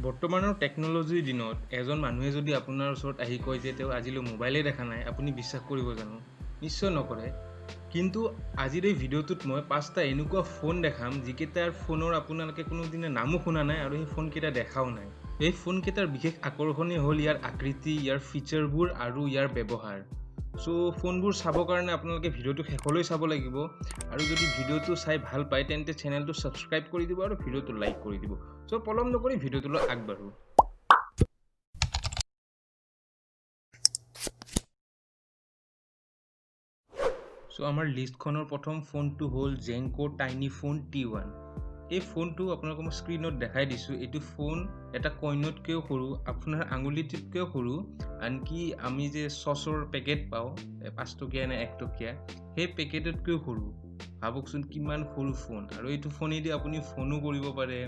বৰ্তমানৰ টেকন'লজিৰ দিনত এজন মানুহে যদি আপোনাৰ ওচৰত আহি কয় যে তেওঁ আজিলৈ মোবাইলেই দেখা নাই, আপুনি বিশ্বাস কৰিব জানো? নিশ্চয় নকৰে। কিন্তু আজিৰ এই ভিডিঅ'টোত মই 5টা এনেকুৱা ফোন দেখাম যিকেইটাৰ ফোনৰ আপোনালোকে কোনোদিনে নামো শুনা নাই আৰু সেই ফোনকেইটা দেখাও নাই। এই ফোনকেইটাৰ বিশেষ আকৰ্ষণীয় হ'ল ইয়াৰ আকৃতি, ইয়াৰ ফিচাৰবোৰ আৰু ইয়াৰ ব্যৱহাৰ। চ' ফোনবোৰ চাবৰ কাৰণে আপোনালোকে ভিডিঅ'টো শেষলৈ চাব লাগিব আৰু যদি ভিডিঅ'টো চাই ভাল পায় তেন্তে চেনেলটো ছাবস্ক্ৰাইব কৰি দিব আৰু ভিডিঅ'টো লাইক কৰি দিব। চ' পলম নকৰি ভিডিঅ'টোলৈ আগবাঢ়ো। চ' আমাৰ লিষ্টখনৰ প্ৰথম ফোনটো হ'ল জেংকো টাইনি ফোন T1। এই ফোনটো আপোনালোকক মই স্ক্ৰীণত দেখাই দিছোঁ। এইটো ফোন এটা কইনতকৈও সৰু, আপোনাৰ আঙুলিটোতকৈও সৰু। আনকি আমি যে চচৰ পেকেট পাওঁ 5 টকীয়া নে 1 টকীয়া, সেই পেকেটতকৈও সৰু। ভাবকচোন কিমান সৰু ফোন, আৰু এইটো ফোনেদি আপুনি ফোনো কৰিব পাৰে,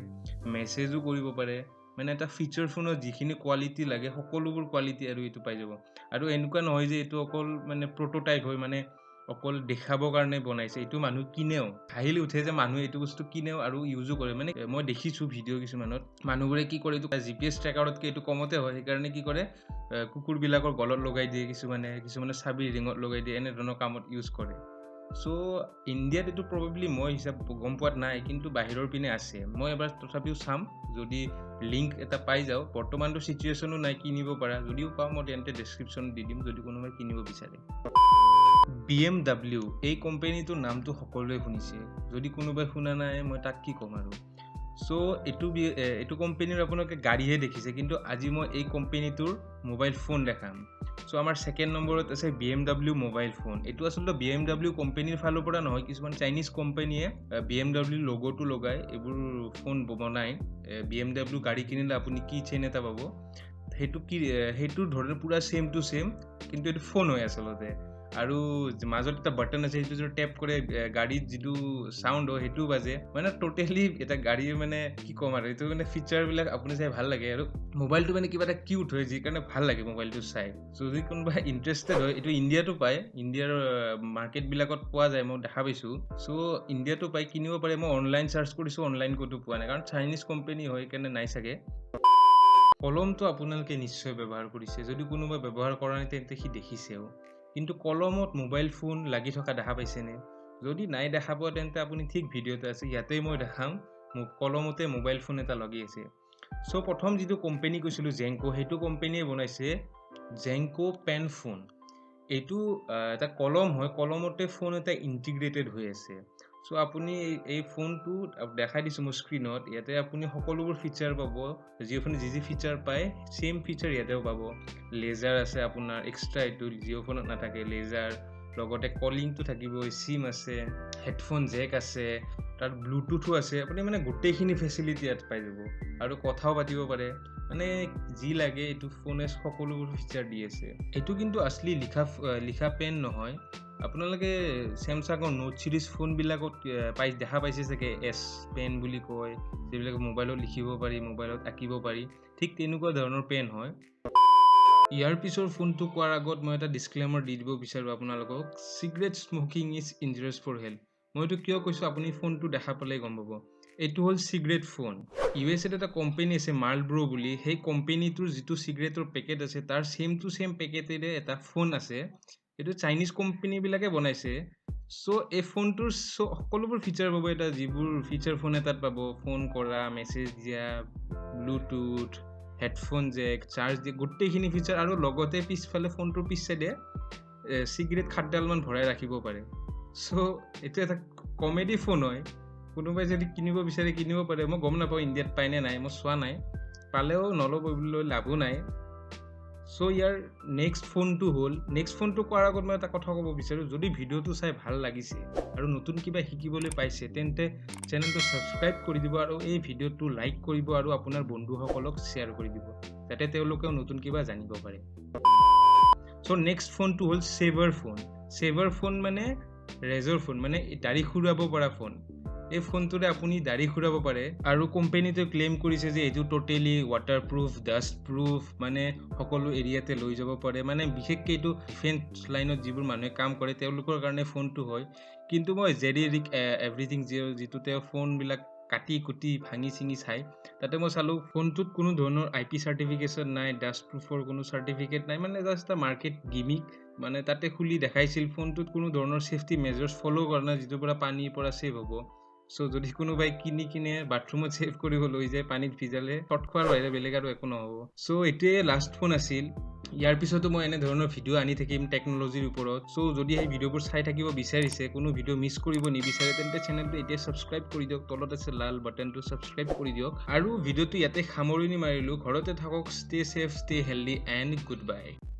মেছেজো কৰিব পাৰে। মানে এটা ফিচাৰ ফোনত যিখিনি কোৱালিটি লাগে সকলোবোৰ কোৱালিটি আৰু এইটো পাই যাব। আৰু এনেকুৱা নহয় যে এইটো অকল মানে প্ৰটোটাইপ হয়, মানে অকল দেখাবৰ কাৰণে বনাইছে। এইটো মানুহ কিনেও, হাঁহিলে উঠে যে মানুহে এইটো বস্তু কিনেও আৰু ইউজো কৰে। মানে মই দেখিছোঁ ভিডিঅ' কিছুমানত মানুহবোৰে কি কৰে, এইটো GPS ট্ৰেকাৰতকৈ এইটো কমতে হয়, সেইকাৰণে কি কৰে কুকুৰবিলাকৰ গলত লগাই দিয়ে, কিছুমানে চাবিৰ ৰিঙত লগাই দিয়ে, এনেধৰণৰ কামত ইউজ কৰে। চ' ইণ্ডিয়াত এইটো প্ৰবেবলি মই হিচাপ গম পোৱাত নাই, কিন্তু বাহিৰৰ পিনে আছে। মই এবাৰ তথাপিও চাম, যদি লিংক এটা পাই যাওঁ। বৰ্তমানটো চিটুৱেশ্যনো নাই কিনিব পৰা, যদিও পাওঁ মই তেন্তে ডেছক্ৰিপশ্যন দি দিম যদি কোনোবাই কিনিব বিচাৰে। BMW এই কোম্পানীটোৰ নামটো সকলোৱে শুনিছে, যদি কোনোবাই শুনা নাই মই তাক কি ক'ম আৰু। চ' এইটো কোম্পানীৰ আপোনালোকে গাড়ীহে দেখিছে, কিন্তু আজি মই এই কোম্পানীটোৰ মোবাইল ফোন দেখাম। চ' আমাৰ ছেকেণ্ড নম্বৰত আছে BMW মোবাইল ফোন। এইটো আচলতে BMW কোম্পানীৰ ফালৰ পৰা নহয়, কিছুমান চাইনিজ কোম্পানীয়ে BMW লগোটো লগাই এইবোৰ ফোন বনায়। BMW গাড়ী কিনিলে আপুনি কি চেইন এটা পাব, সেইটো ধৰণে পূৰা ছেম টু ছেম, কিন্তু এইটো ফোন হয় আচলতে। আৰু মাজত এটা বাটন আছে, সেইটো যদি টেপ কৰে গাড়ীত যিটো চাউণ্ড হয় সেইটোও বাজে। মানে টোটেলি এটা গাড়ীৰ মানে কি ক'ম আৰু, এইটো মানে ফিচাৰবিলাক আপুনি চাই ভাল লাগে। আৰু মোবাইলটো মানে কিবা এটা কিউট হয়, যি কাৰণে ভাল লাগে মোবাইলটো চাই। যদি কোনোবা ইণ্টাৰেষ্টেড হয়, এইটো ইণ্ডিয়াতো পায়, ইণ্ডিয়াৰ মাৰ্কেটবিলাকত পোৱা যায়, মই দেখা পাইছোঁ। চ' ইণ্ডিয়াতো পায়, কিনিব পাৰে। মই অনলাইন চাৰ্চ কৰিছোঁ, অনলাইন ক'তো পোৱা নাই, কাৰণ চাইনিজ কোম্পানী হয় সেইকাৰণে নাই চাগে। কলমটো আপোনালোকে নিশ্চয় ব্যৱহাৰ কৰিছে, যদি কোনোবাই ব্যৱহাৰ কৰা নাই তেন্তে সি দেখিছেও। কিন্তু কলমত মোবাইল ফোন লাগি থকা দেখা পাইছেনে? যদি নাই দেখা পোৱা তেন্তে আপুনি ঠিক ভিডিঅ'তে আছে, ইয়াতেই মই দেখাম কলমতে মোবাইল ফোন এটা লাগি আছে। চ' প্ৰথম যিটো কোম্পানী কৈছিলোঁ জেংকো, সেইটো কোম্পানীয়ে বনাইছে জেংকো পেন ফোন। এইটো এটা কলম হয়, কলমতে ফোন এটা ইণ্টিগ্ৰেটেড হৈ আছে। চ' আপুনি এই ফোনটো দেখাই দিছোঁ মই স্ক্ৰীণত, ইয়াতে আপুনি সকলোবোৰ ফিচাৰ পাব। যি ফিচাৰ পায় ছেম ফিচাৰ ইয়াতেও পাব। লেজাৰ আছে আপোনাৰ এক্সট্ৰা, এইটো জিঅ' ফোনত নাথাকে লেজাৰ। লগতে কলিংটো থাকিবই, চিম আছে, হেডফোন জেক আছে, তাত ব্লুটুথো আছে। আপুনি মানে গোটেইখিনি ফেচিলিটি ইয়াত পাই যাব আৰু কথাও পাতিব পাৰে। মানে যি লাগে এইটো ফোনে সকলোবোৰ ফিচাৰ দি আছে। এইটো কিন্তু আচলি লিখা পেন নহয়। আপোনালোকে চেমচাঙৰ নোট চিৰিজ ফোনবিলাকত দেখা পাইছে চাগে, এছ পেন বুলি কয়, যিবিলাক মোবাইলত লিখিব পাৰি, মোবাইলত আঁকিব পাৰি। ঠিক তেনেকুৱা ধৰণৰ পেন হয়। ইয়াৰ পিছৰ ফোনটো কোৱাৰ আগত মই এটা ডিছক্লেমাৰ দি দিব বিচাৰোঁ আপোনালোকক। Cigarette smoking is injurious for health. মই এইটো কিয় কৈছোঁ আপুনি ফোনটো দেখা পালেই গম পাব। এইটো হ'ল চিগাৰেট ফোন। USA এটা কোম্পানী আছে মাৰ্লব্ৰো বুলি, সেই কোম্পানীটোৰ যিটো চিগাৰেটৰ পেকেট আছে তাৰ ছেম টু ছেম পেকেটেৰে এটা ফোন আছে। এইটো চাইনিজ কোম্পানীবিলাকে বনাইছে। চ' এই ফোনটোৰ সকলোবোৰ ফিচাৰ পাব, যিবোৰ ফিচাৰ ফোন এটাত পাব। ফোন কৰা, মেছেজ দিয়া, ব্লুটুথ, হেডফোন জেক, চাৰ্জ দিয়ে, গোটেইখিনি ফিচাৰ। আৰু লগতে পিছফালে ফোনটোৰ পিছ চাইডে চিগাৰেট 7ডালমান ভৰাই ৰাখিব পাৰে। চ' এইটো এটা কমেডি ফোন হয়। কোনোবাই যদি কিনিব বিচাৰে কিনিব পাৰে। মই গম নাপাওঁ ইণ্ডিয়াত পায়নে নাই, মই চোৱা নাই। পালেও নল'ব, লৈ লাভো নাই। চ' ইয়াৰ নেক্সট ফোনটো কোৱাৰ আগত মই এটা কথা ক'ব বিচাৰোঁ। যদি ভিডিঅ'টো চাই ভাল লাগিছে আৰু নতুন কিবা শিকিবলৈ পাইছে তেন্তে চেনেলটো ছাবস্ক্ৰাইব কৰি দিব আৰু এই ভিডিঅ'টো লাইক কৰিব আৰু আপোনাৰ বন্ধুসকলক শ্বেয়াৰ কৰি দিব, যাতে তেওঁলোকেও নতুন কিবা জানিব পাৰে। চ' নেক্সট ফোনটো হ'ল ছেভাৰ ফোন মানে ৰেজৰ ফোন, মানে দাড়ি খুৰাব পৰা ফোন। এই ফোনটোৰে আপুনি দাড়ি খুৰাব পাৰে। আৰু কোম্পানীটোৱে ক্লেইম কৰিছে যে এইটো টোটেলি ৱাটাৰপ্ৰুফ, ডাষ্টপ্ৰুফ, মানে সকলো এৰিয়াতে লৈ যাব পাৰে। মানে বিশেষকৈ এইটো ডিফেন্স লাইনত যিবোৰ মানুহে কাম কৰে তেওঁলোকৰ কাৰণে ফোনটো হয়। কিন্তু মই জেৰি ৰিক এভৰিথিং যিটো তেওঁ ফোনবিলাক কাটি কুটি ভাঙি চিঙি চাই তাতে মই চালোঁ ফোনটোত কোনো ধৰণৰ IP চাৰ্টিফিকেশ্যন নাই, ডাষ্ট প্ৰুফৰ কোনো চাৰ্টিফিকেট নাই, মানে জাষ্ট এটা মাৰ্কেট গিমিক। মানে তাতে খুলি দেখাইছিল ফোনটোত কোনো ধৰণৰ ছেফটি মেজাৰ্ছ ফ'ল' কৰা নাই, যিটোৰ পৰা পানীৰ পৰা ছেভ হ'ব। চ' যদি কোনোবাই কিনে বাথৰুমত ছেভ কৰিব লৈ যায়, পানীত ভিজালে শ্বৰ্ট খোৱাৰ বাহিৰে বেলেগ আৰু একো নহ'ব। চ' এইটোৱে লাষ্ট ফোন আছিল। ইয়াৰ পিছতো মই এনেধৰণৰ ভিডিঅ' আনি থাকিম টেকন'লজিৰ ওপৰত। চ' যদি সেই ভিডিঅ'বোৰ চাই থাকিব বিচাৰিছে, কোনো ভিডিঅ' মিছ কৰিব নিবিচাৰে, তেন্তে চেনেলটো এতিয়া ছাবস্ক্ৰাইব কৰি দিয়ক। তলত আছে লাল বাটনটো, ছাবস্ক্ৰাইব কৰি দিয়ক। আৰু ভিডিঅ'টো ইয়াতে সামৰণি মাৰিলোঁ। ঘৰতে থাকক, stay safe, stay healthy and good by.